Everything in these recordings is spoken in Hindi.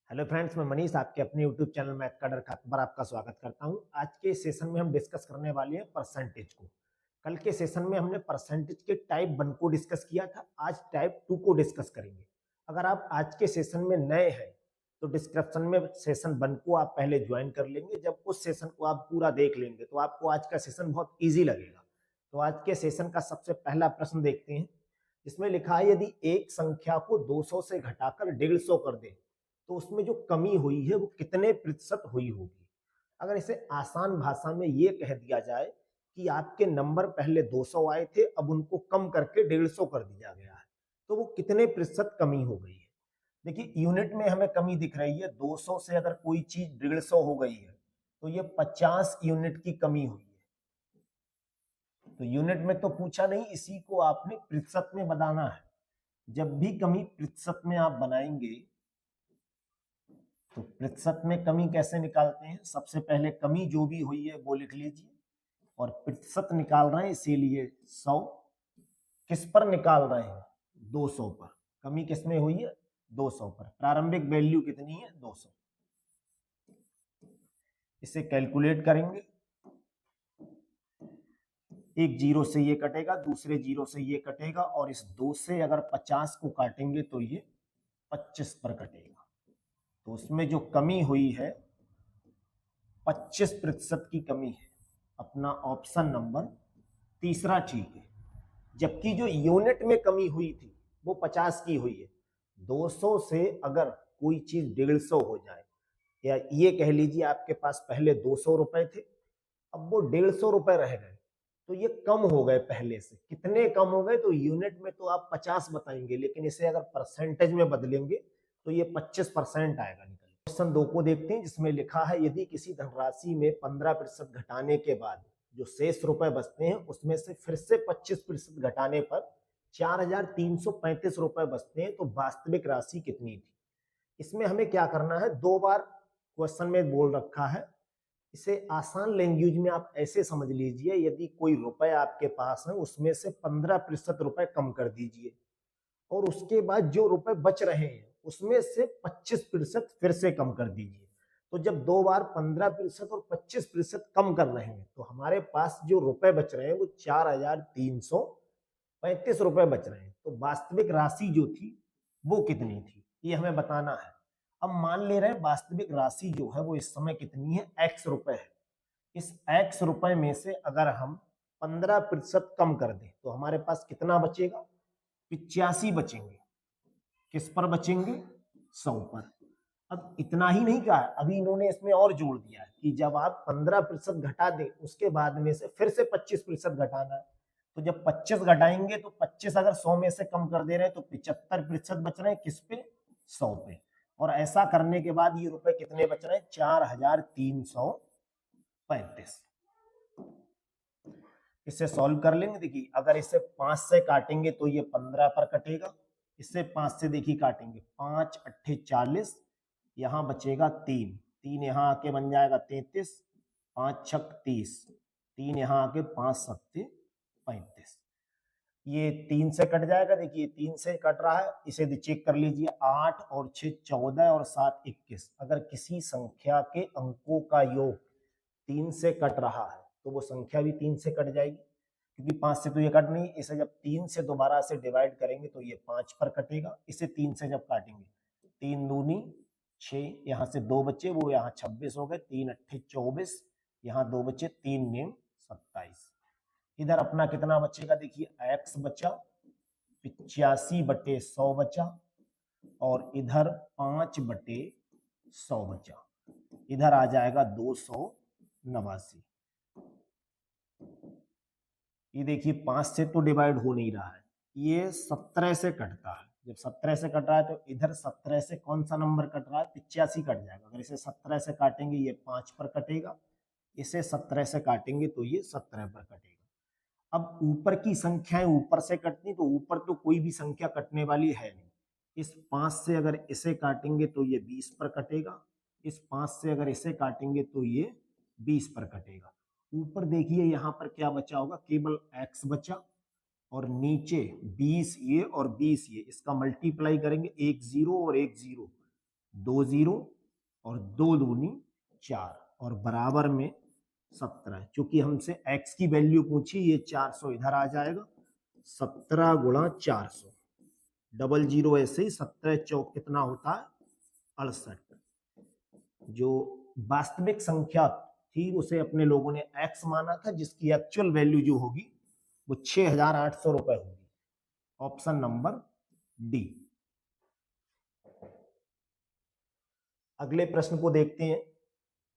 हेलो फ्रेंड्स, मैं मनीष आपके अपने यूट्यूब चैनल मैथ का डर खाते पर आपका स्वागत करता हूं। आज के सेशन में हम डिस्कस करने वाले हैं परसेंटेज को। कल के सेशन में हमने परसेंटेज के टाइप 1 को डिस्कस किया था, आज टाइप 2 को डिस्कस करेंगे। अगर आप आज के सेशन में नए हैं तो डिस्क्रिप्शन में सेशन 1 को आप पहले ज्वाइन कर लेंगे। जब उस सेशन को आप पूरा देख लेंगे तो आपको आज का सेशन बहुत ईजी लगेगा। तो आज के सेशन का सबसे पहला प्रश्न देखते हैं, जिसमें लिखा है यदि एक संख्या को 200 से घटाकर 150 कर दे तो उसमें जो कमी हुई है वो कितने प्रतिशत हुई होगी। अगर इसे आसान भाषा में ये कह दिया जाए कि आपके नंबर पहले 200 आए थे, अब उनको कम करके 150 कर दिया गया है, तो वो कितने प्रतिशत कमी हो गई है। देखिए, यूनिट में हमें कमी दिख रही है। 200 से अगर कोई चीज 150 हो गई है तो ये 50 यूनिट की कमी हुई है। तो यूनिट में तो पूछा नहीं, इसी को आपने प्रतिशत में बनाना है। जब भी कमी प्रतिशत में आप बनाएंगे तो प्रतिशत में कमी कैसे निकालते हैं, सबसे पहले कमी जो भी हुई है वो लिख लीजिए और प्रतिशत निकाल रहे हैं, इसीलिए 100 किस पर निकाल रहे हैं, 200 पर। कमी किस में हुई है, 200 पर। प्रारंभिक वैल्यू कितनी है, 200। इसे कैलकुलेट करेंगे, एक जीरो से ये कटेगा, दूसरे जीरो से ये कटेगा और इस 2 से अगर 50 को काटेंगे तो ये 25 पर कटेगा। तो उसमें जो कमी हुई है 25% की कमी है। अपना ऑप्शन नंबर तीसरा ठीक है। जबकि जो यूनिट में कमी हुई थी वो 50 की हुई है। 200 से अगर कोई चीज 150 हो जाए, या ये कह लीजिए आपके पास पहले 200 रुपए थे, अब वो 150 रुपए रह गए, तो ये कम हो गए पहले से। कितने कम हो गए, तो यूनिट में तो आप 50 बताएंगे, लेकिन इसे अगर परसेंटेज में बदलेंगे तो ये 25% आएगा निकल। क्वेश्चन 2 को देखते हैं, जिसमें लिखा है यदि किसी धनराशि में 15% घटाने के बाद जो शेष रुपए बचते हैं उसमें से फिर से 25% घटाने पर 4335 रुपए बचते हैं, तो वास्तविक राशि कितनी थी। इसमें हमें क्या करना है, 2 बार क्वेश्चन में बोल रखा है। इसे आसान लैंग्वेज में आप ऐसे समझ लीजिए, यदि कोई रुपए आपके पास है उसमें से 15% रुपए कम कर दीजिए और उसके बाद जो रुपए बच रहे हैं उसमें से 25% फिर से कम कर दीजिए। तो जब 2 बार 15% और 25% कम कर रहे हैं तो हमारे पास जो रुपए बच रहे हैं वो 4335 रुपए बच रहे हैं। तो वास्तविक राशि जो थी वो कितनी थी, ये हमें बताना है। अब मान ले रहे हैं वास्तविक राशि जो है वो इस समय कितनी है, x रुपए है। इस x रुपए में से अगर हम 15% कम कर दें तो हमारे पास कितना बचेगा, 85 बचेंगे। किस पर बचेंगे, 100 पर। अब इतना ही नहीं कहा, अभी इन्होंने इसमें और जोड़ दिया है कि जब आप 15% घटा दें उसके बाद में से फिर से 25% घटाना है। तो जब 25 घटाएंगे तो 25 अगर 100 में से कम कर दे रहे हैं तो 75% बच रहे हैं, किस पे, 100 पे। और ऐसा करने के बाद ये रुपए कितने बच रहे हैं, 4335। इसे सॉल्व कर लेंगे। देखिए, अगर इसे 5 से काटेंगे तो ये 15 पर कटेगा। इससे 5 से देखिए काटेंगे, 5 अट्ठे 40, यहाँ बचेगा 3, 3 यहाँ आके बन जाएगा 33, 5 छक 30, 3 यहाँ आके 5 सत्ते 35। ये 3 से कट जाएगा, देखिए 3 से कट रहा है, इसे चेक कर लीजिए, 8 और 6 14 और 7 21। अगर किसी संख्या के अंकों का योग 3 से कट रहा है तो वो संख्या भी 3 से कट जाएगी, क्योंकि 5 से तो ये कट नहीं। इसे जब 3 से दोबारा से डिवाइड करेंगे तो ये 5 पर कटेगा। इसे 3 से जब काटेंगे, 3 दूनी 6, यहाँ से 2 बच्चे, वो यहाँ 26 हो गए, 3 अट्ठे 24, यहाँ 2 बच्चे, 3 नेम 27। इधर अपना कितना बचेगा, देखिए x बचा 85/100 बचा, और इधर 5/100 बचा। इधर आ जाएगा 289। ये देखिए 5 से तो डिवाइड हो नहीं रहा है, ये 17 से कटता है। जब 17 से कट रहा है तो इधर 17 से कौन सा नंबर कट रहा है, 85 कट जाएगा। अगर इसे 17 से काटेंगे ये 5 पर कटेगा, इसे 17 से काटेंगे तो ये 17 पर कटेगा। अब ऊपर की संख्याएं ऊपर से कटती, तो ऊपर तो कोई भी संख्या कटने वाली है नहीं। इस 5 से अगर इसे काटेंगे तो ये 20 पर कटेगा, इस 5 से अगर इसे काटेंगे तो ये 20 पर कटेगा। ऊपर देखिए यहाँ पर क्या बचा होगा, केवल x बचा, और नीचे 20 ये और 20 ये, इसका मल्टीप्लाई करेंगे, 1 0 और 1 0, 2 0 और 2 दूनी 4 और बराबर में 17। चूंकि हमसे x की वैल्यू पूछी, ये 400 इधर आ जाएगा, 17 गुणा 400, डबल जीरो ऐसे ही, 17 चौक कितना होता है 68। जो वास्तविक संख्या थी उसे अपने लोगों ने x माना था, जिसकी एक्चुअल वैल्यू जो होगी वो 6,800 रुपए होगी। Option number D. अगले प्रश्न को देखते हैं।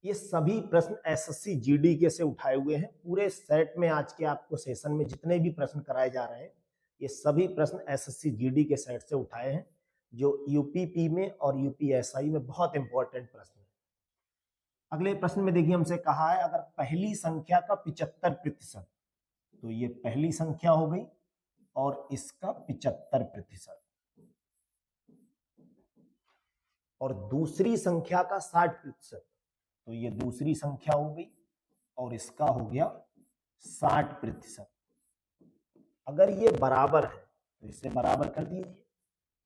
ये सभी प्रश्न एसएससी जीडी के से उठाए हुए हैं। पूरे सेट में आज के आपको सेशन में जितने भी प्रश्न कराए जा रहे हैं, ये सभी प्रश्न एसएससी जीडी के सेट से उठाए हैं, जो यूपीपी में और यूपीएसआई में बहुत इंपॉर्टेंट प्रश्न है। अगले प्रश्न में देखिए, हमसे कहा है अगर पहली संख्या का 75%, तो ये पहली संख्या हो गई और इसका 75%, और दूसरी संख्या का 60%, तो ये दूसरी संख्या हो गई और इसका हो गया 60%। अगर ये बराबर है तो इसे बराबर कर दीजिए।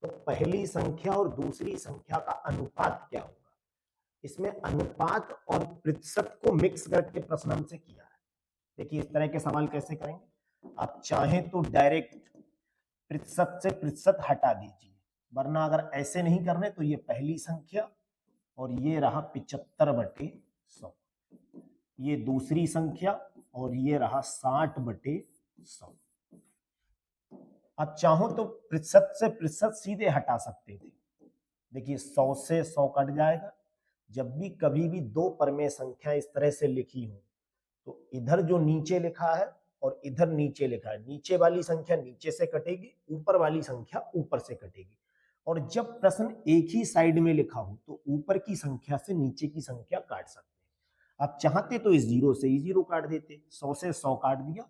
तो पहली संख्या और दूसरी संख्या का अनुपात क्या होगा? इसमें अनुपात और प्रतिशत को मिक्स करके प्रश्न हमसे किया है। देखिए इस तरह के सवाल कैसे करेंगे, आप चाहें तो डायरेक्ट प्रतिशत से प्रतिशत हटा दीजिए, वरना अगर ऐसे नहीं करने तो ये पहली संख्या और ये रहा 75/100, ये दूसरी संख्या और ये रहा 60/100। आप चाहो तो प्रतिशत से प्रतिशत सीधे हटा सकते थे। देखिए 100 से 100 कट जाएगा। जब भी कभी भी दो परमेय संख्या इस तरह से लिखी हो तो इधर जो नीचे लिखा है और इधर नीचे लिखा है, नीचे वाली संख्या नीचे से कटेगी, ऊपर वाली संख्या ऊपर से कटेगी। और जब प्रश्न एक ही साइड में लिखा हो तो ऊपर की संख्या से नीचे की संख्या काट सकते हैं। आप चाहते तो इस 0 से ही 0 काट देते, 100 से 100 काट दिया।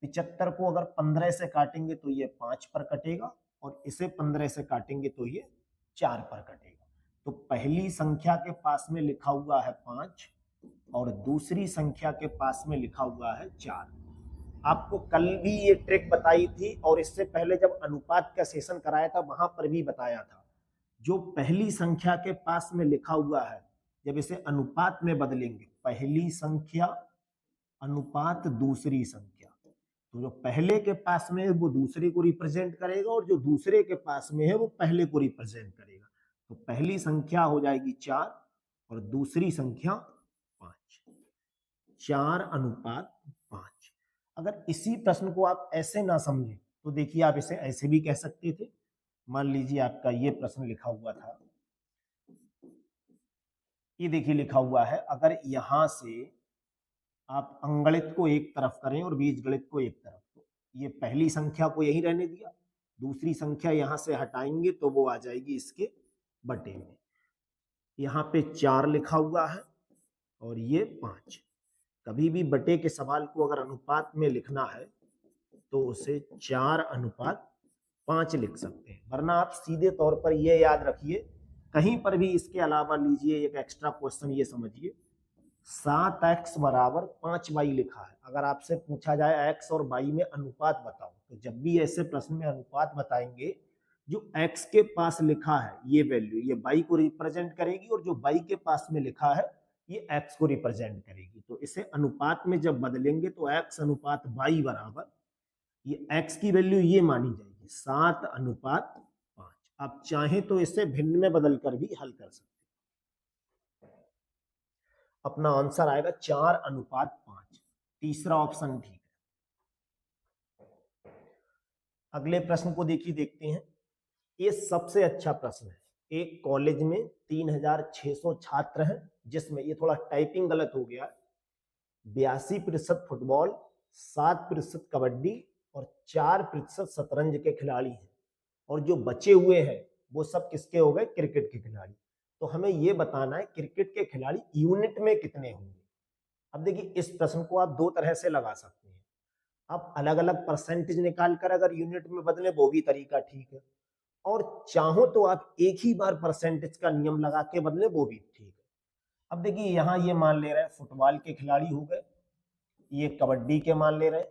75 को अगर 15 से काटेंगे तो ये 5 पर कटेगा, और इसे 15 से काटेंगे तो ये 4 पर कटेगा। तो पहली संख्या के पास में लिखा हुआ है 5 और दूसरी संख्या के पास में लिखा हुआ है 4। आपको कल भी ये ट्रिक बताई थी, और इससे पहले जब अनुपात का सेशन कराया था वहां पर भी बताया था। जो पहली संख्या के पास में लिखा हुआ है, जब इसे अनुपात में बदलेंगे, पहली संख्या अनुपात दूसरी संख्या, तो जो पहले के पास में है वो दूसरे को रिप्रेजेंट करेगा और जो दूसरे के पास में है वो पहले को रिप्रेजेंट करेगा। तो पहली संख्या हो जाएगी 4 और दूसरी संख्या 5, 4:5। अगर इसी प्रश्न को आप ऐसे ना समझे तो देखिए आप इसे ऐसे भी कह सकते थे। मान लीजिए आपका ये प्रश्न लिखा हुआ था, ये देखिए लिखा हुआ है, अगर यहां से आप अंगणित को एक तरफ करें और बीजगणित को एक तरफ, तो ये पहली संख्या को यही रहने दिया, दूसरी संख्या यहां से हटाएंगे तो वो आ जाएगी इसके बटे में। यहाँ पे 4 लिखा हुआ है और ये 5। कभी भी बटे के सवाल को अगर अनुपात में लिखना है तो उसे 4:5 लिख सकते हैं, वरना आप सीधे तौर पर ये याद रखिए, कहीं पर भी इसके अलावा लीजिए एक एक्स्ट्रा क्वेश्चन, ये समझिए 7x बराबर 5y लिखा है। अगर आपसे पूछा जाए x और y में अनुपात बताओ, तो जब भी ऐसे प्रश्न में अनुपात बताएंगे, जो x के पास लिखा है ये वैल्यू ये y को रिप्रेजेंट करेगी, और जो y के पास में लिखा है ये x को रिप्रेजेंट करेगी। तो इसे अनुपात में जब बदलेंगे तो x/y बराबर, ये x की वैल्यू ये मानी जाएगी 7:5। आप चाहें तो इसे भिन्न में बदलकर भी हल कर सकते हैं। अपना आंसर आएगा 4:5। तीसरा ऑप्शन ठीक है। अगले प्रश्न को देखते हैं। ये सबसे अच्छा प्रश्न है। एक कॉलेज में 3600 छात्र हैं, जिसमें ये थोड़ा टाइपिंग गलत हो गया, 82% फुटबॉल, 7% कबड्डी और 4% शतरंज के खिलाड़ी हैं, और जो बचे हुए हैं वो सब किसके हो गए? क्रिकेट के खिलाड़ी। तो हमें ये बताना है क्रिकेट के खिलाड़ी यूनिट में कितने होंगे। अब देखिए इस प्रश्न को आप दो तरह से लगा सकते हैं। आप अलग अलग परसेंटेज निकाल कर अगर यूनिट में बदले वो भी तरीका ठीक है, और चाहो तो आप एक ही बार परसेंटेज का नियम लगा के बदले वो भी ठीक है। अब देखिए यहाँ ये मान ले रहे हैं फुटबॉल के खिलाड़ी हो गए, ये कबड्डी के मान ले रहे हैं,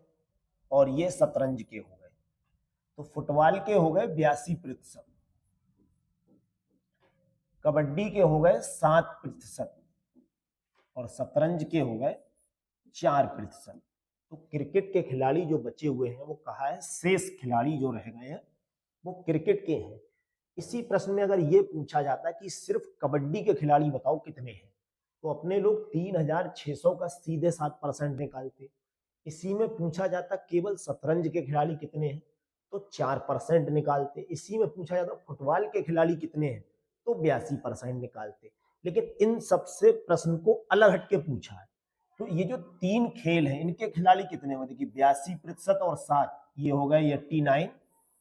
और ये शतरंज के हो गए। तो फुटबॉल के हो गए 82%, कबड्डी के हो गए 7% और शतरंज के हो गए 4%। तो क्रिकेट के खिलाड़ी जो बचे हुए हैं वो कहा है शेष खिलाड़ी जो रह गए हैं वो क्रिकेट के हैं। इसी प्रश्न में अगर ये पूछा जाता कि सिर्फ कबड्डी के खिलाड़ी बताओ कितने हैं, तो अपने लोग 3600 का सीधे 7% निकालते। इसी में पूछा जाता केवल शतरंज के खिलाड़ी कितने हैं, तो 4% निकालते। इसी में पूछा जाता फुटबॉल के खिलाड़ी कितने हैं, तो 82% निकालते। लेकिन इन सबसे प्रश्न को अलग हटके पूछा है। तो ये जो 3 खेल हैं इनके खिलाड़ी कितने हैं, देखिए 82% और 7 ये हो गए 89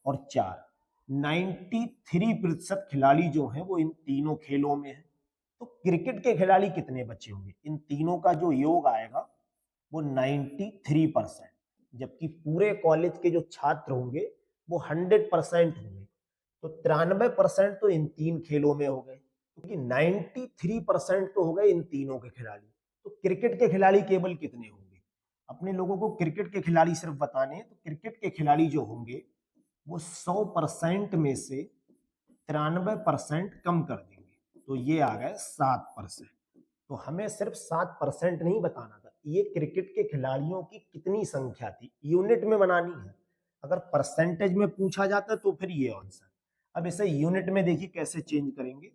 और 4 93% खिलाड़ी जो हैं वो इन तीनों खेलों में है। तो क्रिकेट के खिलाड़ी कितने बचे होंगे, इन तीनों का जो योग आएगा वो 93%, जबकि पूरे कॉलेज के जो छात्र होंगे वो 100% होंगे। तो 93% तो इन 3 खेलों में हो गए, क्योंकि 93% तो हो गए इन तीनों के खिलाड़ी। तो क्रिकेट के खिलाड़ी केवल कितने होंगे, अपने लोगों को क्रिकेट के खिलाड़ी सिर्फ बताने हैं। तो क्रिकेट के खिलाड़ी जो होंगे वो 100% में से 93% कम कर देंगे, तो ये आ गए 7%। तो हमें सिर्फ 7% नहीं बताना था, ये क्रिकेट के खिलाड़ियों की कितनी संख्या थी यूनिट में बनानी है। अगर परसेंटेज में पूछा जाता तो फिर ये आंसर। अब इसे यूनिट में देखिए कैसे चेंज करेंगे।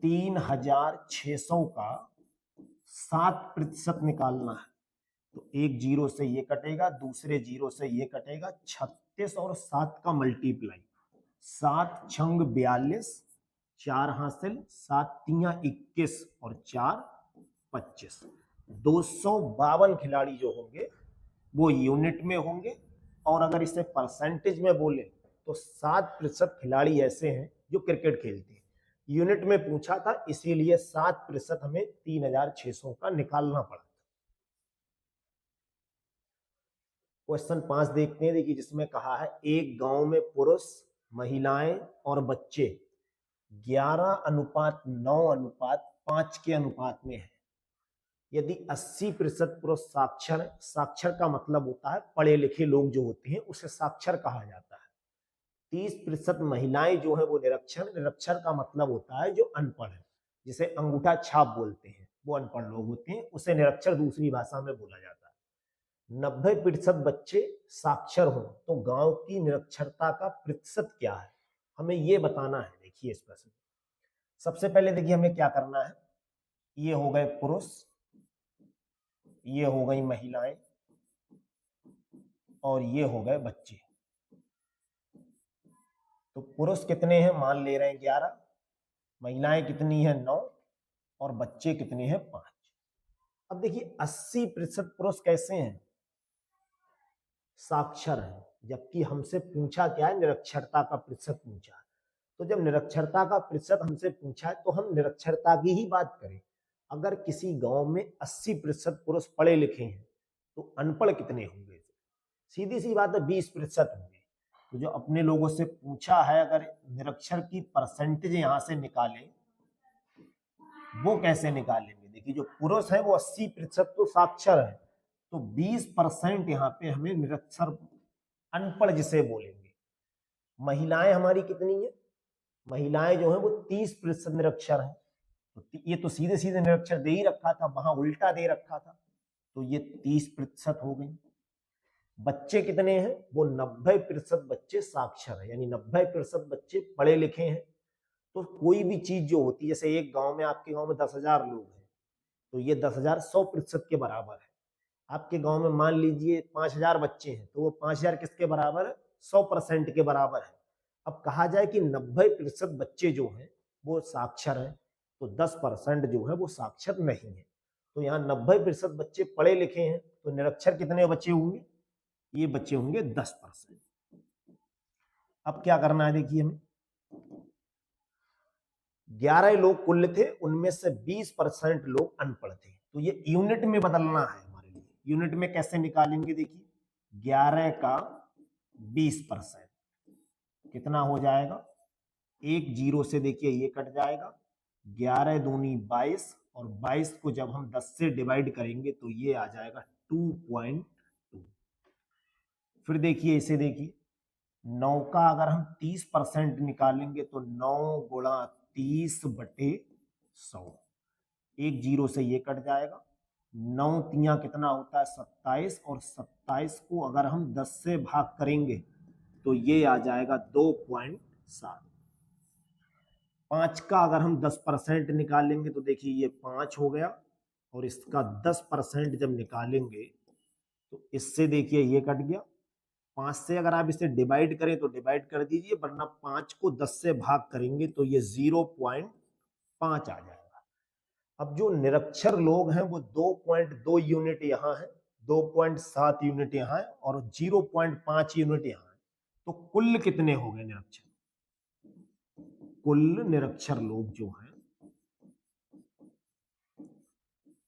3600 का 7% निकालना है, तो एक जीरो से ये कटेगा, दूसरे जीरो से ये कटेगा, 36 और 7 का मल्टीप्लाई, 7 छंग 42, 4 हासिल, 7 तियां 21 और 4 25। 252 खिलाड़ी जो होंगे वो यूनिट में होंगे। और अगर इसे परसेंटेज में बोले तो 7% खिलाड़ी ऐसे हैं जो क्रिकेट खेलते हैं। यूनिट में पूछा था इसीलिए 7% हमें 3600 का निकालना पड़ा। क्वेश्चन 5 देखते हैं, देखिए जिसमें कहा है एक गांव में पुरुष, महिलाएं और बच्चे 11:9:5 के अनुपात में है। यदि 80% पुरुष साक्षर है, साक्षर का मतलब होता है पढ़े लिखे लोग जो होते हैं उसे साक्षर कहा जाता है। 30% महिलाएं जो है वो निरक्षर, निरक्षर का मतलब होता है जो अनपढ़ है, जिसे अंगूठा छाप बोलते हैं, वो अनपढ़ लोग होते हैं, उसे निरक्षर दूसरी भाषा में बोला जाता है। 90% बच्चे साक्षर हों तो गांव की निरक्षरता का प्रतिशत क्या है, हमें ये बताना है। देखिए इस प्रश्न सबसे पहले देखिए हमें क्या करना है, ये हो गए पुरुष, ये हो गई महिलाएं और ये हो गए बच्चे। तो पुरुष कितने हैं, मान ले रहे हैं 11, महिलाएं कितनी है 9 और बच्चे कितने हैं 5। अब देखिए 80% पुरुष कैसे हैं, साक्षर है, जबकि हमसे पूछा क्या है, निरक्षरता का प्रतिशत पूछा। तो जब निरक्षरता का प्रतिशत हमसे पूछा है तो हम निरक्षरता की ही बात करें। अगर किसी गांव में 80% पुरुष पढ़े लिखे हैं तो अनपढ़ कितने होंगे, सीधी सी बात है 20% होंगे। तो जो अपने लोगों से पूछा है अगर निरक्षर की परसेंटेज यहां से निकालें, वो कैसे निकालेंगे, देखिए जो पुरुष है वो 80% तो साक्षर है, तो 20% यहाँ पे हमें निरक्षर अनपढ़ जिसे बोलेंगे। महिलाएं हमारी कितनी है, महिलाएं जो है वो 30% निरक्षर है, तो ये तो सीधे सीधे निरक्षर दे ही रखा था, वहां उल्टा दे रखा था, तो ये 30% हो गई। बच्चे कितने हैं, वो 90% बच्चे साक्षर है, यानी 90% बच्चे पढ़े लिखे हैं। तो कोई भी चीज जो होती है, जैसे एक गांव में, आपके गांव में 10,000 लोग हैं, तो ये 10,000 100% के बराबर है। आपके गांव में मान लीजिए 5,000 बच्चे हैं, तो वो 5,000 किसके बराबर है, 100% के बराबर है। अब कहा जाए कि 90% बच्चे जो हैं वो साक्षर हैं, तो 10% जो है वो साक्षर नहीं है। तो यहाँ 90% बच्चे पढ़े लिखे हैं, तो निरक्षर कितने बच्चे होंगे, ये बच्चे होंगे 10%। अब क्या करना है, देखिए हमें 11 लोग कुल थे, उनमें से 20% लोग अनपढ़ थे, तो ये यूनिट में बदलना है हमारे लिए। यूनिट में कैसे निकालेंगे, देखिए 11 का 20% कितना हो जाएगा, एक जीरो से देखिए ये कट जाएगा, 11 दूनी 22 और 22 को जब हम 10 से डिवाइड करेंगे तो ये आ जाएगा 2.2। फिर देखिए इसे देखिए 9 का अगर हम 30% निकालेंगे तो 9 गुणा 30/100। एक जीरो से ये कट जाएगा, 9 तियां कितना होता है 27, और 27 को अगर हम 10 से भाग करेंगे तो ये आ जाएगा 2.7। 5 का अगर हम 10% निकालेंगे तो देखिए ये 5 हो गया, और इसका 10% जब निकालेंगे तो इससे देखिए ये कट गया। 5 से अगर आप इसे डिवाइड करें तो डिवाइड कर दीजिए, वरना 5 को 10 से भाग करेंगे तो ये 0.5 आ जाएगा। अब जो निरक्षर लोग हैं वो 2.2 यूनिट यहाँ है, 2.7 यूनिट यहाँ है, और 0.5 यूनिट यहाँ है। तो कुल कितने हो गए निरक्षर? कुल निरक्षर लोग जो हैं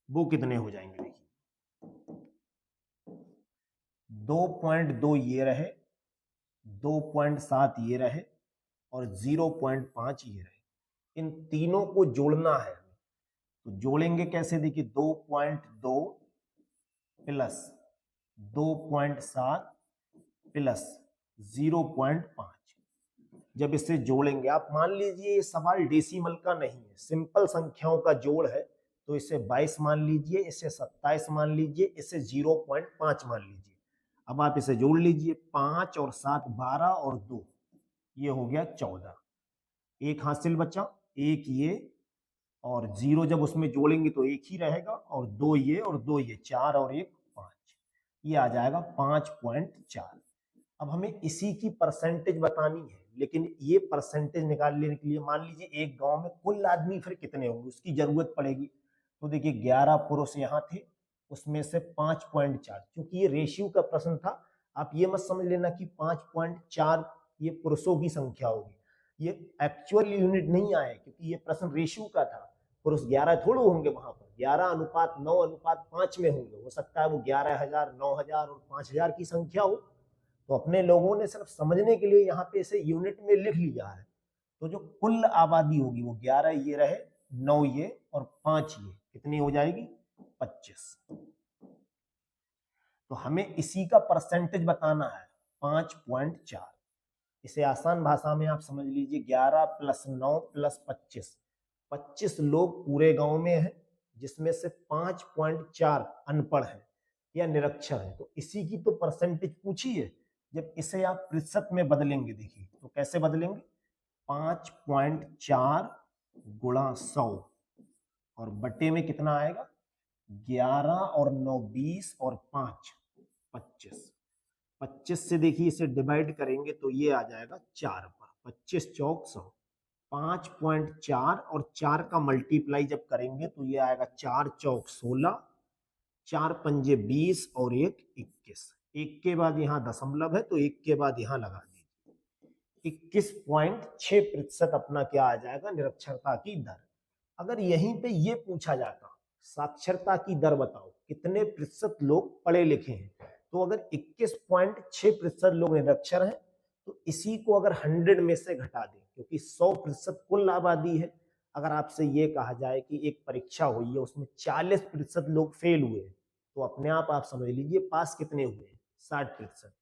वो कितने हो जाएंगे? देखिए 2.2 ये रहे, 2.7 ये रहे, और 0.5 ये रहे। इन तीनों को जोड़ना है, तो जोड़ेंगे कैसे? देखिए 2.2 प्लस 2.7 प्लस 0.5। जब इसे जोड़ेंगे, आप मान लीजिए ये सवाल डेसिमल का नहीं है, सिंपल संख्याओं का जोड़ है, तो इसे 22 मान लीजिए, इसे 27 मान लीजिए, इसे 0.5 मान लीजिए। अब आप इसे जोड़ लीजिए, 5 और 7 12 और 2 ये हो गया 14। एक हासिल बचा, एक ये, और 0 जब उसमें जोड़ेंगे तो एक ही रहेगा, और 2 ये और 2 ये, 4 और 1 5, ये आ जाएगा 5.4। अब हमें इसी की परसेंटेज बतानी है, लेकिन ये परसेंटेज निकालने के लिए मान लीजिए एक गांव में कुल आदमी फिर कितने होंगे उसकी जरूरत पड़ेगी। तो देखिए 11 पुरुष यहाँ थे, उसमें से 5.4, क्योंकि ये रेशियो का प्रश्न था, आप ये मत समझ लेना कि 5.4 ये पुरुषों की संख्या होगी, ये एक्चुअल यूनिट नहीं आए, क्योंकि ये प्रश्न रेशियो का था। पुरुष 11 थोड़े होंगे वहां पर, 11:9:5 में होंगे। हो सकता है वो 11,000, 9,000 और 5,000 की संख्या हो। तो अपने लोगों ने सिर्फ समझने के लिए यहाँ पे इसे यूनिट में लिख लिया है। तो जो कुल आबादी होगी वो 11 ये रहे, 9 ये और 5 ये, कितनी हो जाएगी? 25। तो हमें इसी का परसेंटेज बताना है, 5.4। इसे आसान भाषा में आप समझ लीजिए, 11 प्लस 9 प्लस 25, 25 लोग पूरे गांव में हैं, जिसमें से 5.4 अनपढ़ है या निरक्षर है। तो इसी की तो परसेंटेज पूछी है। जब इसे आप प्रतिशत में बदलेंगे, देखिए तो कैसे बदलेंगे, 5.4 गुणा 100, और बटे में कितना आएगा, 11 और 9 20 और 5 25। 25 से देखिए इसे डिवाइड करेंगे तो ये आ जाएगा 4 पर, 25 चौक 100। 5.4 और 4 का मल्टीप्लाई जब करेंगे तो ये आएगा 4 चौक 16, 4 पंजे 20 और 1 21। एक के बाद यहाँ दशमलव है तो एक के बाद यहाँ लगा दीजिए। 21.6% अपना क्या आ जाएगा, निरक्षरता की दर। अगर यहीं पे ये पूछा जाता साक्षरता की दर बताओ कितने प्रतिशत लोग पढ़े लिखे हैं, तो अगर 21.6% लोग निरक्षर हैं तो इसी को अगर 100 में से घटा दें, क्योंकि 100% कुल आबादी है। अगर आपसे ये कहा जाए कि एक परीक्षा हुई है उसमें 40% लोग फेल हुए, तो अपने आप समझ लीजिए पास कितने हुए, 60%।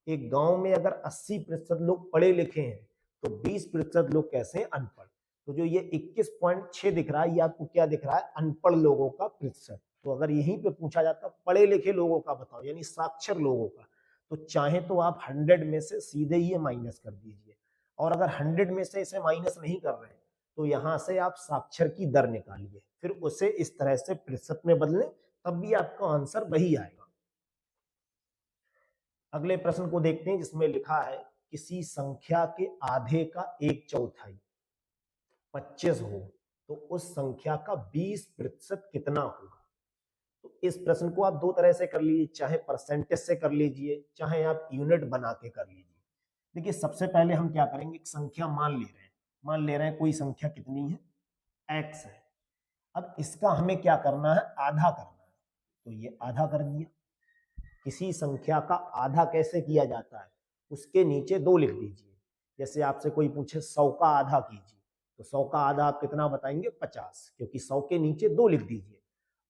एक गांव में अगर 80% लोग पढ़े लिखे हैं तो 20% लोग कैसे अनपढ़। तो जो ये 21.6 दिख रहा है, ये आपको क्या दिख रहा है, अनपढ़ लोगों का प्रतिशत। तो अगर यहीं पे पूछा जाता पढ़े लिखे लोगों का बताओ, यानी साक्षर लोगों का, तो चाहे तो आप 100 में से सीधे ही माइनस कर दीजिए, और अगर 100 में से इसे माइनस नहीं कर रहे हैं तो यहां से आप साक्षर की दर निकालिए, फिर उसे इस तरह से प्रतिशत में बदलें, तब भी आपका आंसर वही आएगा। अगले प्रश्न को देखते हैं, जिसमें लिखा है किसी संख्या के आधे का 1/4 25 हो तो उस संख्या का 20% कितना होगा। तो इस प्रश्न को आप दो तरह से कर लीजिए, चाहे परसेंटेज से कर लीजिए, चाहे आप यूनिट बना के कर लीजिए। देखिए सबसे पहले हम क्या करेंगे, एक संख्या मान ले रहे हैं कोई संख्या कितनी है, x है। अब इसका हमें क्या करना है, आधा करना है। तो ये आधा कर दिया। किसी संख्या का आधा कैसे किया जाता है, उसके नीचे 2 लिख दीजिए। जैसे आपसे कोई पूछे 100 का आधा कीजिए, तो 100 का आधा आप कितना बताएंगे, 50, क्योंकि 100 के नीचे 2 लिख दीजिए।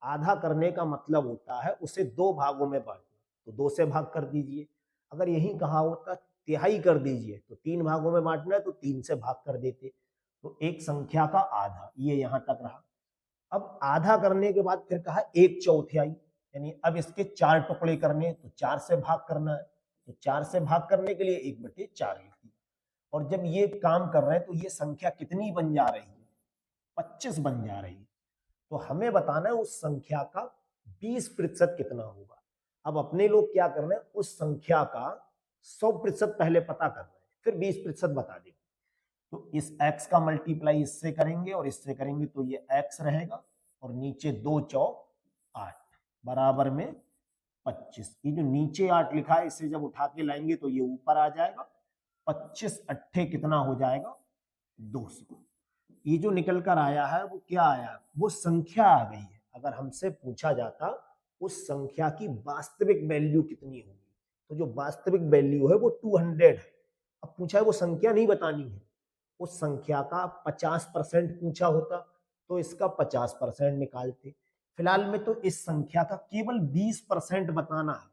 आधा करने का मतलब होता है उसे 2 भागों में बांटना, तो 2 से भाग कर दीजिए। अगर यही कहा होता तिहाई कर दीजिए, तो 3 भागों में बांटना है तो 3 से भाग कर देते। तो एक संख्या का आधा, ये यहां तक रहा। अब आधा करने के बाद फिर कहा 1/4, यानी अब इसके 4 टुकड़े करने हैं, तो 4 से भाग करना है। तो 4 से भाग करने के लिए 1/4 लिख दिया। और जब ये काम कर रहे हैं तो ये संख्या कितनी बन जा रही है? 25 बन जा रही है। तो हमें बताना है उस संख्या का 20% कितना होगा। अब अपने लोग क्या कर रहे हैं, उस संख्या का 100% पहले पता कर रहे हैं, फिर 20% बता देंगे। तो इस x का मल्टीप्लाई इससे करेंगे और इससे करेंगे तो ये x रहेगा, और नीचे 2 चौक 8 बराबर में 25। ये जो नीचे 8 लिखा है इसे जब उठा के लाएंगे तो ये ऊपर आ जाएगा। 25 अट्ठे कितना हो जाएगा? 200। ये जो निकल कर आया है वो क्या आया? वो संख्या आ गई है। अगर हमसे पूछा जाता उस संख्या की वास्तविक वैल्यू कितनी होगी, तो जो वास्तविक वैल्यू है वो 200 है। अब पूछा है वो संख्या नहीं बतानी है, उस संख्या का 50% पूछा होता तो इसका 50% निकालते। फिलहाल में तो इस संख्या का केवल 20% बताना है।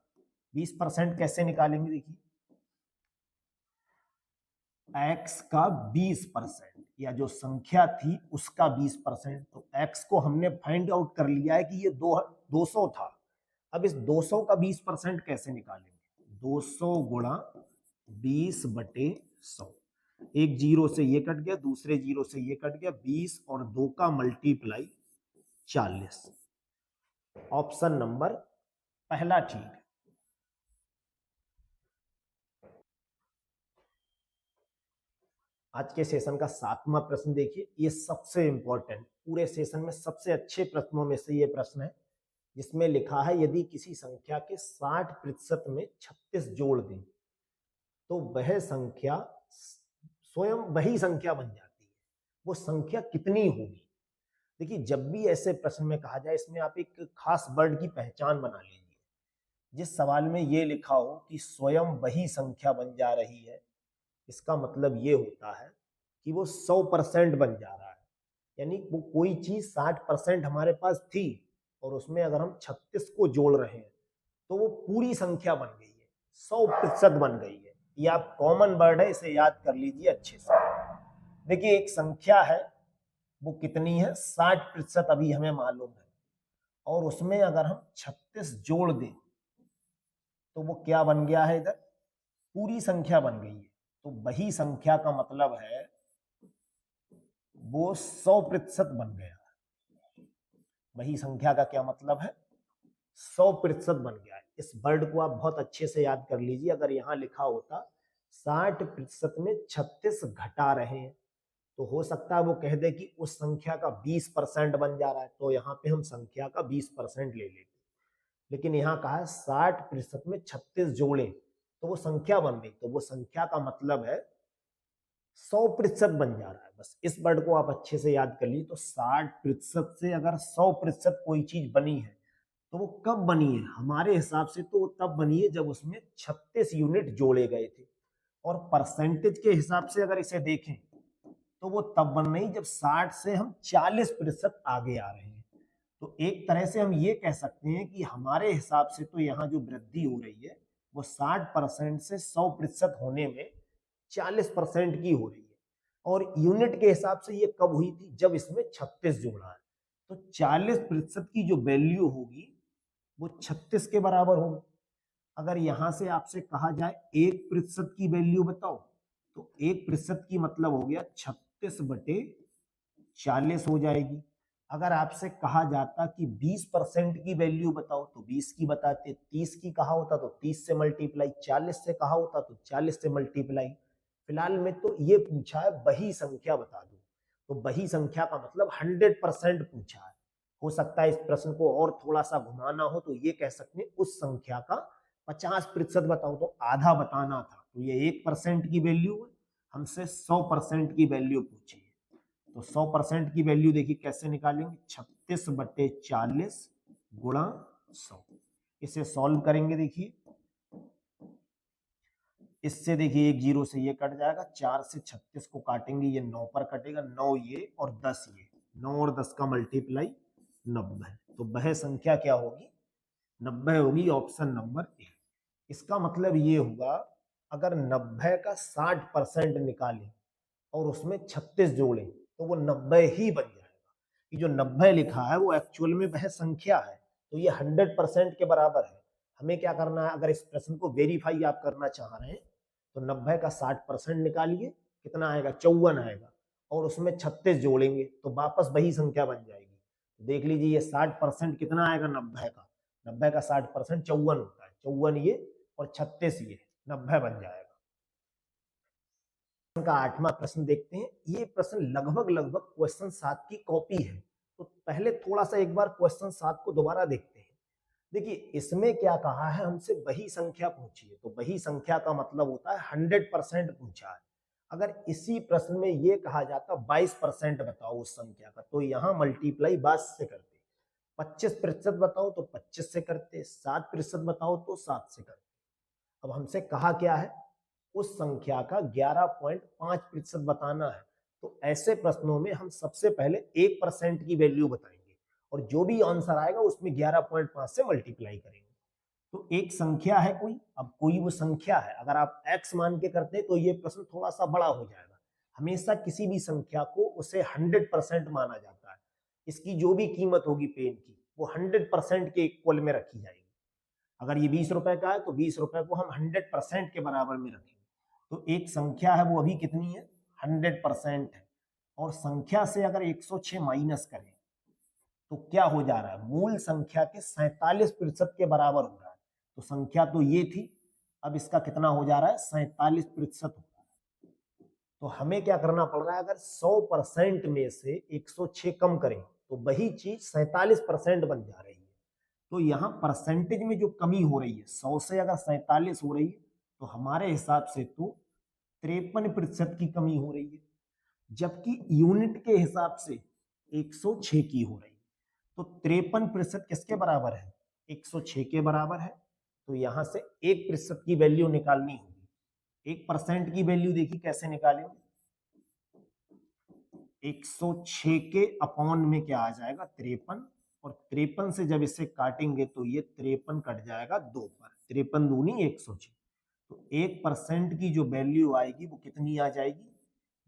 20% कैसे निकालेंगे? देखिए, x का 20% या जो संख्या थी उसका 20%, तो x को हमने फाइंड आउट कर लिया है कि ये 200 था। अब इस 200 का 20% कैसे निकालेंगे? 200 गुणा 20/100। एक जीरो से ये कट गया, दूसरे जीरो से ये कट गया, 20 और 2 का मल्टीप्लाई 40। ऑप्शन नंबर पहला ठीक है। आज के सेशन का 7वां प्रश्न देखिए, ये सबसे इंपॉर्टेंट, पूरे सेशन में सबसे अच्छे प्रश्नों में से ये प्रश्न है, जिसमें लिखा है यदि किसी संख्या के 60% में 36 जोड़ दें तो वह संख्या स्वयं वही संख्या बन जाती है। वो संख्या कितनी होगी? देखिए, जब भी ऐसे प्रश्न में कहा जाए, इसमें आप एक खास वर्ड की पहचान बना लीजिए। जिस सवाल में ये लिखा हो कि स्वयं वही संख्या बन जा रही है, इसका मतलब ये होता है कि वो 100% बन जा रहा है। यानी वो कोई चीज 60% हमारे पास थी और उसमें अगर हम 36 को जोड़ रहे हैं तो वो पूरी संख्या बन गई है, 100% बन गई है। ये आप कॉमन वर्ड है, इसे याद कर लीजिए अच्छे से। देखिए, एक संख्या है, वो कितनी है? 60% अभी हमें मालूम है, और उसमें अगर हम 36 जोड़ दें तो वो क्या बन गया है? इधर पूरी संख्या बन गई है। तो वही संख्या का मतलब है वो 100% बन गया। वही संख्या का क्या मतलब है? 100% बन गया है। इस वर्ड को आप बहुत अच्छे से याद कर लीजिए। अगर यहां लिखा होता 60% में 36 घटा रहे हैं, तो हो सकता है वो कह दे कि उस संख्या का 20% बन जा रहा है, तो यहाँ पे हम संख्या का 20% ले लेते। लेकिन यहाँ कहा है 60% में 36 जोड़े तो वो संख्या बन गई, तो वो संख्या का मतलब है 100% बन जा रहा है। बस इस वर्ड को आप अच्छे से याद कर लीजिए। तो 60% से अगर 100% कोई चीज बनी है तो वो कब बनी है? हमारे हिसाब से तो वो तब बनी है जब उसमें 36 यूनिट जोड़े गए थे। और परसेंटेज के हिसाब से अगर इसे देखें तो वो तब बन रही जब 60 से हम 40% आगे आ रहे हैं। तो एक तरह से हम ये कह सकते हैं कि हमारे हिसाब से तो यहाँ जो वृद्धि हो रही है वो 60% से 100% होने में 40% की हो रही है। और यूनिट के हिसाब से ये कब हुई थी? जब इसमें 36 जोड़ा है। तो 40% की जो वैल्यू होगी वो 36 के बराबर होगी। अगर यहां से आपसे कहा जाए 1% की वैल्यू बताओ, तो 1% की मतलब हो गया 36/40 हो जाएगी। अगर आपसे कहा जाता कि 20% की वैल्यू बताओ तो 20 की बताते, 30 की कहा होता तो 30 से मल्टीप्लाई, 40 से कहा होता तो 40 से मल्टीप्लाई। फिलहाल में तो ये पूछा है वही संख्या बता दो, तो वही संख्या का मतलब 100% पूछा है। हो सकता है इस प्रश्न को और थोड़ा सा घुमाना हो तो ये कह सकते हैं उस संख्या का 50% बताओ, तो आधा बताना था। तो ये 1% की वैल्यू है, हमसे 100% की वैल्यू पूछी है। तो 100% की वैल्यू देखिए कैसे निकालेंगे? 36/40 गुणा 100। इसे सॉल्व करेंगे। देखिए, इससे देखिए एक जीरो से ये कट जाएगा, 4 से 36 को काटेंगे, ये 9 पर कटेगा, 9 ये और 10 ये, 9 और 10 का मल्टीप्लाई 90। तो वह संख्या क्या होगी? 90 होगी। Option number A. इसका मतलब ये हुआ अगर 90 का 60% निकालें और उसमें 36 जोड़ें तो वो 90 ही बन जाएगा। कि जो 90 लिखा है वो एक्चुअल में वह संख्या है, तो ये 100% के बराबर है। हमें क्या करना है, अगर इस प्रश्न को वेरीफाई आप करना चाह रहे हैं तो 90 का 60% निकालिए, कितना आएगा, 54 आएगा, और उसमें 36 जोड़ेंगे तो वापस वही संख्या बन जाएगी। देख लीजिए ये 60% कितना आएगा 90 का, 90 का 60% 54 होता है, 54 ये और 36 ये, 90 बन जाएगा। का 8वां प्रश्न देखते हैं। ये प्रश्न लगभग क्वेश्चन 7 की कॉपी है, तो पहले थोड़ा सा एक बार क्वेश्चन 7 को दोबारा देखते हैं। देखिए इसमें क्या कहा है, हमसे वही संख्या पूछी है, तो वही संख्या का मतलब होता है 100% पूछा है। अगर इसी प्रश्न में ये कहा जाता 22% बताओ उस संख्या का, तो यहाँ मल्टीप्लाई 22 से करते, 25% बताओ तो 25 से करते, 7% बताओ तो 7 से करते। अब हमसे कहा क्या है, उस संख्या का 11.5% बताना है, तो ऐसे प्रश्नों में हम सबसे पहले 1% की वैल्यू बताएंगे और जो भी आंसर आएगा उसमें 11.5 से मल्टीप्लाई करेंगे। तो एक संख्या है कोई, अब कोई वो संख्या है, अगर आप x मान के करते तो ये प्रश्न थोड़ा सा बड़ा हो जाएगा। हमेशा किसी भी संख्या को उसे 100% माना जाता है, इसकी जो भी कीमत होगी पेन की वो 100% के इक्वल में रखी जाएगी। अगर ये 20 रुपए का है तो 20 रुपए को हम 100% के बराबर में रखेंगे। तो एक संख्या है वो अभी कितनी है, 100% है, और संख्या से अगर 106 माइनस करें तो क्या हो जा रहा है, मूल संख्या के 47% के बराबर हो रहा है। तो संख्या तो ये थी, अब इसका कितना हो जा रहा है, 47% हो रहा है। तो हमें क्या करना पड़ रहा है, अगर 100% में से 106 कम करें तो वही चीज 47% बन जा रही है। तो यहाँ परसेंटेज में जो कमी हो रही है, 100 से अगर 47 हो रही है तो हमारे हिसाब से तो 53% की कमी हो रही है, जबकि यूनिट के हिसाब से 106 की हो रही है। तो 53% किसके बराबर है, 106 के बराबर है। तो यहां से 1% की वैल्यू निकालनी होगी। 1% की वैल्यू देखिए कैसे निकालेंगे, 106 के अपॉन में क्या आ जाएगा, 53, और 53 से जब इसे काटेंगे तो ये 53 कट जाएगा 2 पर, 53 दूनी 106। तो 1% की जो वैल्यू आएगी वो कितनी आ जाएगी,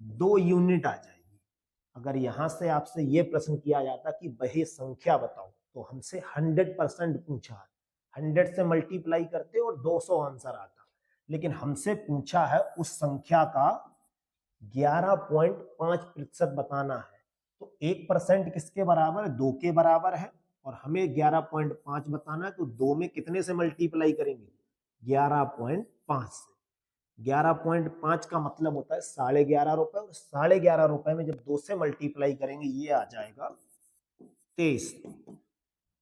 2 यूनिट आ जाएगी। अगर यहां से आपसे ये प्रश्न किया जाता कि वही संख्या बताओ, तो हमसे 100% पूछा है, 100 से मल्टीप्लाई करते और 200 आंसर आता, लेकिन हमसे पूछा है उस संख्या का 11.5% बताना है। तो 1% किसके बराबर है, 2 के बराबर है, और हमें 11.5 बताना है, तो 2 में कितने से मल्टीप्लाई करेंगे, 11.5 से। 11.5 का मतलब होता है 11.5 रुपए, और 11.5 रुपए में जब 2 से मल्टीप्लाई करेंगे ये आ जाएगा 23।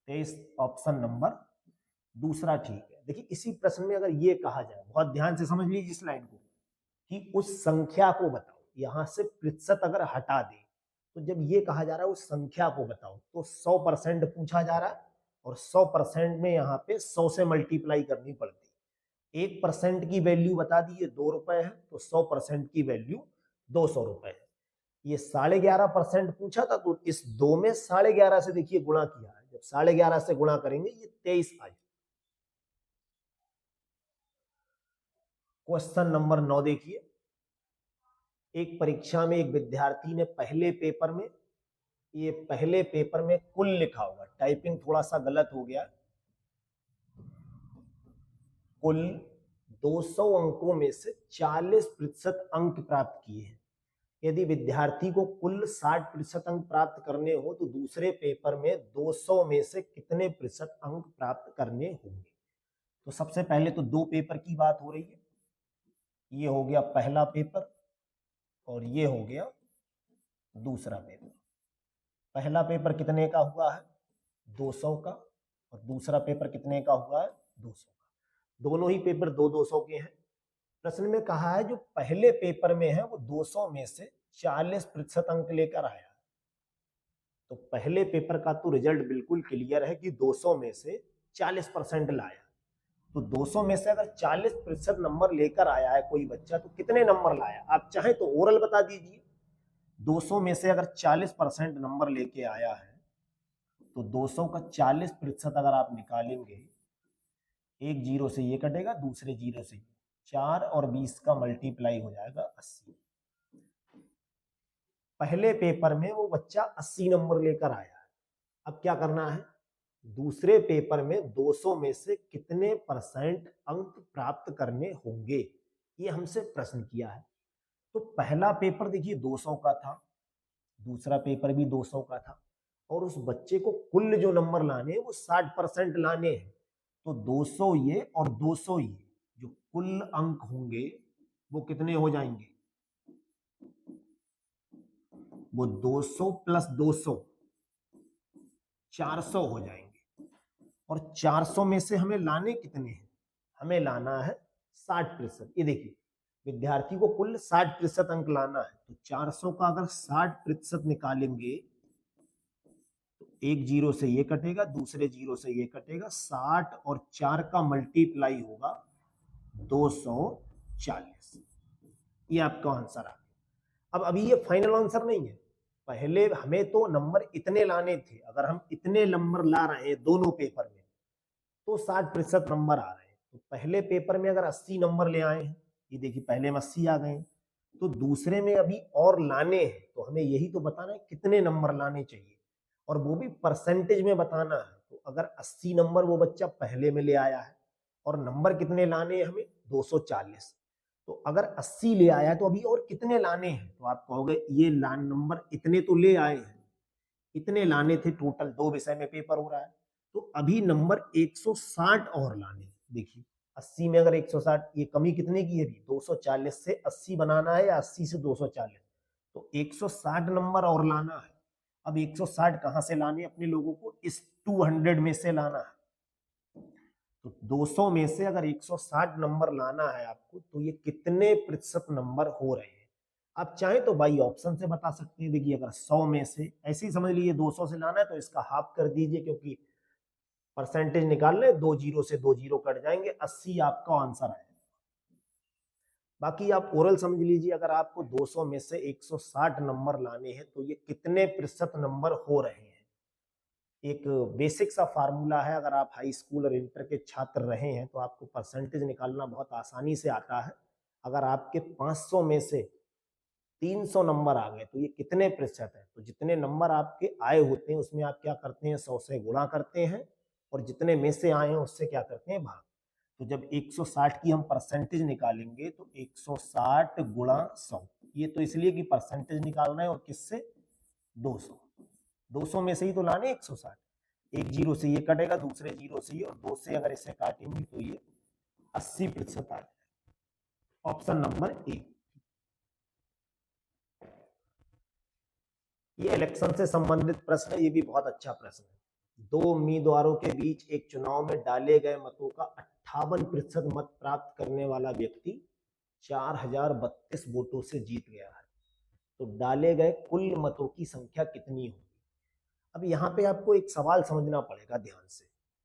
23 ऑप्शन नंबर दूसरा ठीक है। देखिए इसी प्रश्न में अगर ये कहा जाए, बहुत ध्यान से समझ लीजिए इस लाइन को, कि उस संख्या को बताओ, यहां से प्रतिशत अगर हटा दे तो जब ये कहा जा रहा है उस संख्या को बताओ, तो 100% पूछा जा रहा है, और 100% में यहाँ पे 100 से मल्टीप्लाई करनी पड़ती है। 1% की वैल्यू बता दी ये 2 रुपए है, तो 100% की वैल्यू 200 रुपए है। ये 11.5% पूछा था, तो इस 2 में 11.5 से देखिए गुणा किया है, जब 11.5 से गुणा करेंगे ये 23 आ जाए। क्वेश्चन नंबर 9 देखिए। एक परीक्षा में एक विद्यार्थी ने पहले पेपर में, ये पहले पेपर में कुल लिखा होगा, टाइपिंग थोड़ा सा गलत हो गया, कुल 200 अंकों में से 40% अंक प्राप्त किए हैं। यदि विद्यार्थी को कुल 60% अंक प्राप्त करने हो तो दूसरे पेपर में 200 में से कितने प्रतिशत अंक प्राप्त करने होंगे। तो सबसे पहले तो 2 पेपर की बात हो रही है, ये हो गया पहला पेपर और ये हो गया दूसरा पेपर। पहला पेपर कितने का हुआ है, 200 का, और दूसरा पेपर कितने का हुआ है, 200 का। दोनों ही पेपर 200 के हैं। प्रश्न में कहा है जो पहले पेपर में है वो 200 में से 40% अंक लेकर आया। तो पहले पेपर का तो रिजल्ट बिल्कुल क्लियर है कि 200 में से 40% लाया। तो 200 में से अगर 40% नंबर लेकर आया है कोई बच्चा, तो कितने नंबर लाया, आप चाहे तो ओरल बता दीजिए। 200 में से अगर 40% नंबर लेके आया है तो 200 का 40% अगर आप निकालेंगे, एक जीरो से ये कटेगा, दूसरे जीरो से 4 और 20 का मल्टीप्लाई हो जाएगा 80। पहले पेपर में वो बच्चा 80 नंबर लेकर आया है, अब क्या करना है, दूसरे पेपर में 200 में से कितने परसेंट अंक प्राप्त करने होंगे, ये हमसे प्रश्न किया है। तो पहला पेपर देखिए 200 का था, दूसरा पेपर भी 200 का था, और उस बच्चे को कुल जो नंबर लाने हैं वो 60% लाने हैं। तो 200 ये और 200 ये, जो कुल अंक होंगे वो कितने हो जाएंगे, वो 200 प्लस 200 400 हो जाएंगे। और 400 में से हमें लाने कितने हैं, हमें लाना है 60%। ये देखिए विद्यार्थी को कुल 60% अंक लाना है, तो 400 का अगर 60% निकालेंगे तो एक जीरो से ये कटेगा, दूसरे जीरो से ये कटेगा, 60 और 4 का मल्टीप्लाई होगा 240। ये आपका आंसर आ गया। अब अभी ये फाइनल आंसर नहीं है, पहले हमें तो नंबर इतने लाने थे, अगर हम इतने नंबर ला रहे हैं दोनों पेपर में तो 60% नंबर आ रहे हैं। तो पहले पेपर में अगर 80 नंबर ले आए हैं, ये देखिए पहले में 80 आ गए, तो दूसरे में अभी और लाने हैं, तो हमें यही तो बताना है कितने नंबर लाने चाहिए, और वो भी परसेंटेज में बताना है। तो अगर 80 नंबर वो बच्चा पहले में ले आया है और नंबर कितने लाने हैं हमें 240, तो अगर 80 ले आया है तो अभी और कितने लाने हैं, तो आप कहोगे ये लान नंबर इतने तो ले आए हैं, इतने लाने थे, टोटल 2 विषय में पेपर हो रहा है, तो अभी नंबर 160 और लाने। देखिए 80 में अगर 160, ये कमी कितने की है, 240 से 80 बनाना है या 80 से 240, तो 160 नंबर और लाना है। अब 160 कहां से लाने, अपने लोगों को इस 200 में से लाना है। तो 200 में से अगर 160 नंबर लाना है आपको, तो ये कितने प्रतिशत नंबर हो रहे हैं। आप चाहें तो बाई ऑप्शन से बता सकते हैं। देखिए अगर 100 में से, ऐसे ही समझ लीजिए 200 से लाना है तो इसका हाफ कर दीजिए, क्योंकि परसेंटेज निकालने, 2 जीरो से 2 जीरो कट जाएंगे, 80 आपका आंसर आएगा। बाकी आप ओरल समझ लीजिए, अगर आपको 200 में से 160 नंबर लाने हैं तो ये कितने प्रतिशत नंबर हो रहे हैं। एक बेसिक सा फार्मूला है, अगर आप हाई स्कूल और इंटर के छात्र रहे हैं तो आपको परसेंटेज निकालना बहुत आसानी से आता है। अगर आपके 500 में से 300 नंबर आ गए तो ये कितने प्रतिशत है, तो जितने नंबर आपके आए होते हैं उसमें आप क्या करते हैं, 100 से गुणा करते हैं, और जितने में से आए हैं उससे क्या करते हैं, भाग। तो जब 160 की हम परसेंटेज निकालेंगे तो 160 गुणा 100, ये तो इसलिए कि परसेंटेज निकालना है, और किससे, 200। 200 में से ही तो लाने 160, एक जीरो से ये कटेगा, दूसरे जीरो से ये, और 2 से अगर इसे काटेंगे तो ये 80% आ जाएगा। Option number A. ये इलेक्शन से संबंधित प्रश्न है, ये भी बहुत अच्छा प्रश्न है। 2 उम्मीदवारों के बीच एक चुनाव में डाले गए मतों का 58% मत प्राप्त करने वाला व्यक्ति 4032 वोटों से जीत गया है, तो डाले गए कुल मतों की संख्या कितनी होगी। अब यहाँ पे आपको एक सवाल समझना पड़ेगा ध्यान से,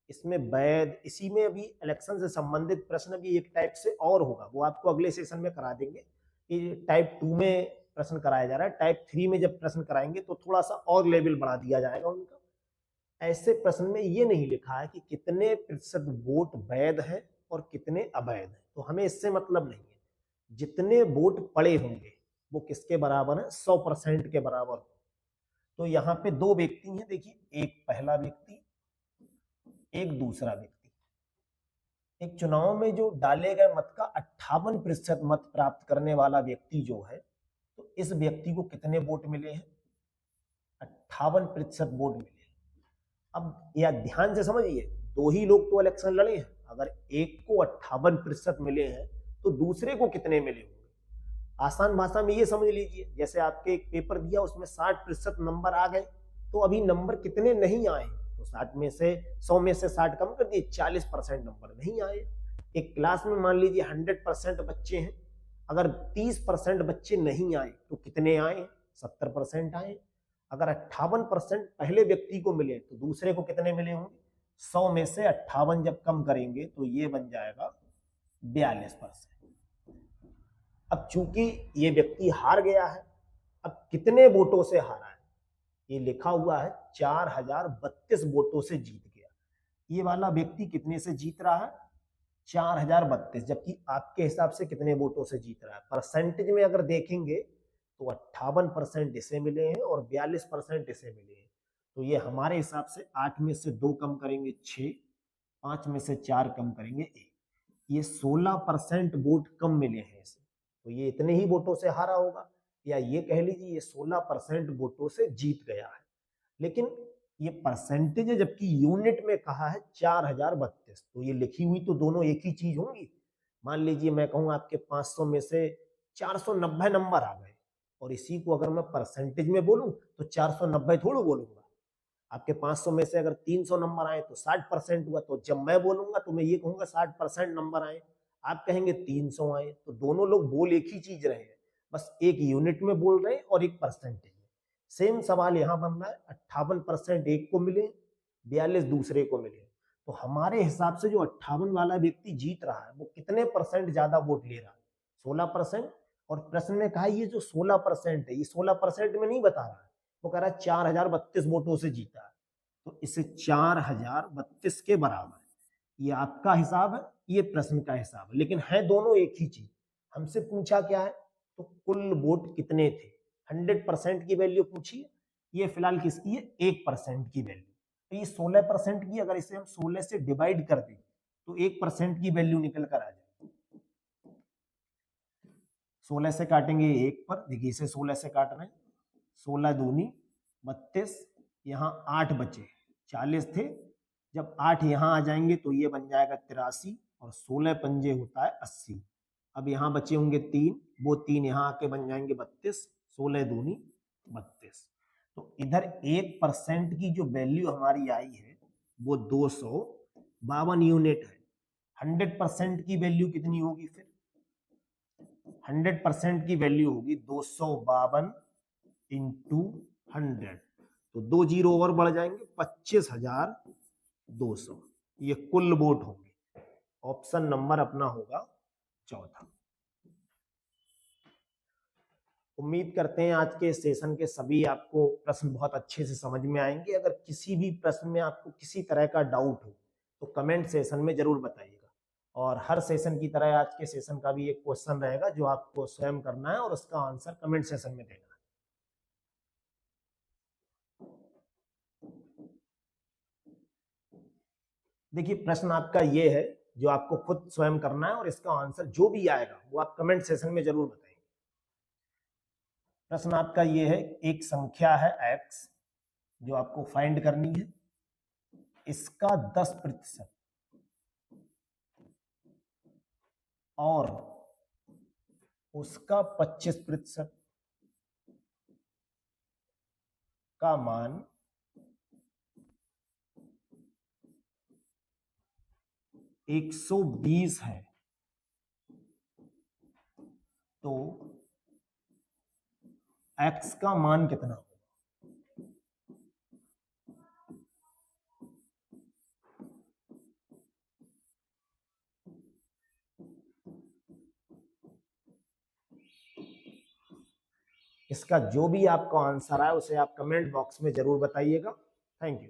इसमें वैध, इसी में अभी इलेक्शन से संबंधित प्रश्न भी एक टाइप से और होगा, वो आपको अगले सेशन में करा देंगे कि टाइप 2 में प्रश्न कराया जा रहा है, टाइप 3 में जब प्रश्न कराएंगे तो थोड़ा सा और लेवल बढ़ा दिया जाएगा उनका। ऐसे प्रश्न में ये नहीं लिखा है कि कितने प्रतिशत वोट वैध है और कितने अवैध है, तो हमें इससे मतलब नहीं है, जितने वोट पड़े होंगे वो किसके बराबर है, 100% के बराबर हो। तो यहाँ पे 2 व्यक्ति हैं, देखिए एक पहला व्यक्ति, एक दूसरा व्यक्ति। एक चुनाव में जो डाले गए मत का 58% मत प्राप्त करने वाला व्यक्ति जो है, तो इस व्यक्ति को कितने वोट मिले हैं, 58% वोट मिले हैं। अब यह ध्यान से समझिए, 2 ही लोग तो इलेक्शन लड़े हैं, अगर एक को 58% मिले हैं तो दूसरे को कितने मिले होंगे। आसान भाषा में ये समझ लीजिए, जैसे आपके एक पेपर दिया उसमें 60% नंबर आ गए, तो अभी नंबर कितने नहीं आए, तो 60 में से 100 में से 60 कम कर दिए, 40% नंबर नहीं आए। एक क्लास में मान लीजिए 100% बच्चे हैं, अगर 30% बच्चे नहीं आए तो कितने आए, 70% आए। अगर 58% पहले व्यक्ति को मिले तो दूसरे को कितने मिले होंगे, 100 में से 58 जब कम करेंगे तो ये बन जाएगा 42%। अब चूंकि ये व्यक्ति हार गया है, अब कितने वोटों से हारा है, ये लिखा हुआ है 4032 वोटों से जीत गया। ये वाला व्यक्ति कितने से जीत रहा है, 4032, जबकि आपके हिसाब से कितने वोटों से जीत रहा है। परसेंटेज में अगर देखेंगे तो 58% इसे मिले हैं और 42% इसे मिले हैं। तो ये हमारे हिसाब से 8 में से 2 कम करेंगे 6, 5 में से 4 कम करेंगे 1, ये 16% वोट कम मिले हैं इसे, तो ये इतने ही वोटों से हारा होगा, या ये कह लीजिए ये 16% वोटों से जीत गया है। लेकिन ये परसेंटेज है, जबकि यूनिट में कहा है 4032, तो ये लिखी हुई तो दोनों एक ही चीज होंगी। मान लीजिए मैं कहूँ आपके 500 में से 490 नंबर आ गए, और इसी को अगर मैं परसेंटेज में बोलूं तो 490 थोड़ा बोलूंगा। आपके 500 में से अगर 300 नंबर आए तो 60% हुआ, तो जब मैं बोलूंगा तो मैं ये कहूंगा 60% नंबर आए, आप कहेंगे 300 आए, तो दोनों लोग बोल एक ही चीज रहे हैं, बस एक यूनिट में बोल रहे हैं और एक परसेंटेज में। सेम सवाल यहां बन रहा है, 58% एक को मिले, 42 दूसरे को मिले। तो हमारे हिसाब से जो 58 वाला व्यक्ति जीत रहा है वो कितने परसेंट ज्यादा वोट ले रहा है? 16%। और प्रश्न में कहा ये जो 16% है, ये 16% में नहीं बता रहा है, वो कह रहा है 4032 वोटों से जीता है, तो इसे 4032 के बराबर। ये आपका हिसाब है, ये प्रश्न का हिसाब है, लेकिन है दोनों एक ही चीज। हमसे पूछा क्या है, तो कुल वोट कितने थे। 100% की वैल्यू पूछी है, ये फिलहाल किसकी है, 1% की वैल्यू। तो ये 16% की, अगर इसे हम 16 से डिवाइड कर दें तो 1% की वैल्यू निकल कर आ जाए। 16 से काटेंगे 1 पर, देखिए इसे 16 से काट रहे हैं, 16 दूनी 32, यहाँ 8 बचे, 40 थे, जब 8 यहाँ आ जाएंगे तो ये बन जाएगा 83, और 16 पंजे होता है 80। अब यहाँ बचे होंगे 3, वो 3 यहाँ आके बन जाएंगे 32, 16 दूनी 32। तो इधर 1% की जो वैल्यू हमारी आई है वो 252 यूनिट है। 100% की वैल्यू कितनी होगी फिर? 100% की वैल्यू होगी 252 इंटू 100, तो 2 जीरो और बढ़ जाएंगे, 25,200, ये कुल वोट होंगे। ऑप्शन नंबर अपना होगा चौथा। उम्मीद करते हैं आज के सेशन के सभी आपको प्रश्न बहुत अच्छे से समझ में आएंगे। अगर किसी भी प्रश्न में आपको किसी तरह का डाउट हो तो कमेंट सेशन में जरूर बताइएगा, और हर सेशन की तरह आज के सेशन का भी एक क्वेश्चन रहेगा जो आपको स्वयं करना है और उसका आंसर कमेंट सेशन में देना है। देखिए प्रश्न आपका ये है जो आपको खुद स्वयं करना है, और इसका आंसर जो भी आएगा वो आप कमेंट सेशन में जरूर बताएंगे। प्रश्न आपका ये है, एक संख्या है x जो आपको फाइंड करनी है, इसका 10% और उसका 25% का मान 120 है, तो x का मान कितना होगा? इसका जो भी आपका आंसर है उसे आप कमेंट बॉक्स में जरूर बताइएगा। Thank you.